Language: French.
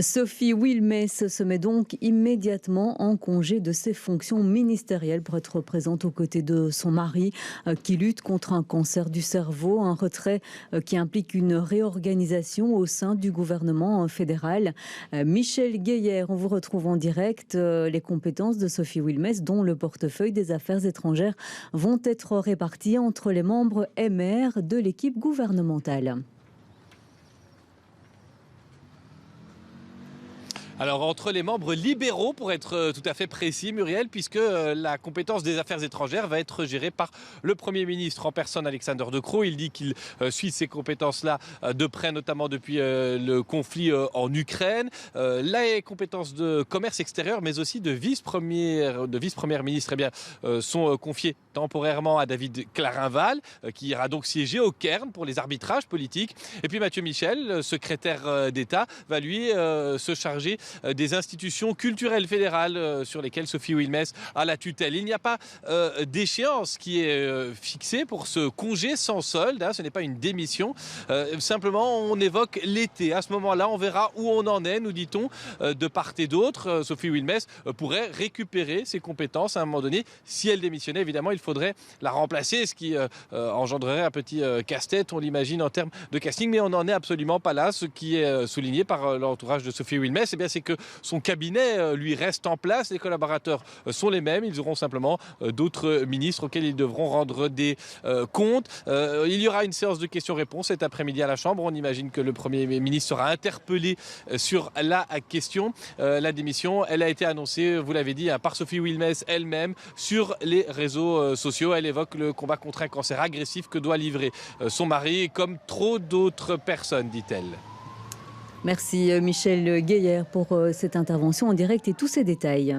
Sophie Wilmès se met donc immédiatement en congé de ses fonctions ministérielles pour être présente aux côtés de son mari qui lutte contre un cancer du cerveau, un retrait qui implique une réorganisation au sein du gouvernement fédéral. Michel Guéhière, on vous retrouve en direct. Les compétences de Sophie Wilmès, dont le portefeuille des affaires étrangères, vont être réparties entre les membres MR de l'équipe gouvernementale. Alors entre les membres libéraux, pour être tout à fait précis, Muriel, puisque la compétence des affaires étrangères va être gérée par le Premier ministre en personne, Alexander De Croo. Il dit qu'il suit ces compétences-là de près, notamment depuis le conflit en Ukraine. Les compétences de commerce extérieur, mais aussi de vice-première ministre, sont confiées temporairement à David Clarinval, qui ira donc siéger au Cairn pour les arbitrages politiques. Et puis Mathieu Michel, secrétaire d'État, va lui se charger des institutions culturelles fédérales sur lesquelles Sophie Wilmès a la tutelle. Il n'y a pas d'échéance qui est fixée pour ce congé sans solde. Ce n'est pas une démission. Simplement, on évoque l'été. À ce moment-là, on verra où on en est, nous dit-on, de part et d'autre. Sophie Wilmès pourrait récupérer ses compétences à un moment donné. Si elle démissionnait, évidemment, il faudrait la remplacer, ce qui engendrerait un petit casse-tête, on l'imagine, en termes de casting. Mais on n'en est absolument pas là. Ce qui est souligné par l'entourage de Sophie Wilmès, c'est que son cabinet lui reste en place. Les collaborateurs sont les mêmes. Ils auront simplement d'autres ministres auxquels ils devront rendre des comptes. Il y aura une séance de questions-réponses cet après-midi à la Chambre. On imagine que le Premier ministre sera interpellé sur la question. La démission, elle a été annoncée, vous l'avez dit, par Sophie Wilmès elle-même sur les réseaux sociaux. Elle évoque le combat contre un cancer agressif que doit livrer son mari, comme trop d'autres personnes, dit-elle. Merci Michel Guéhière pour cette intervention en direct et tous ces détails.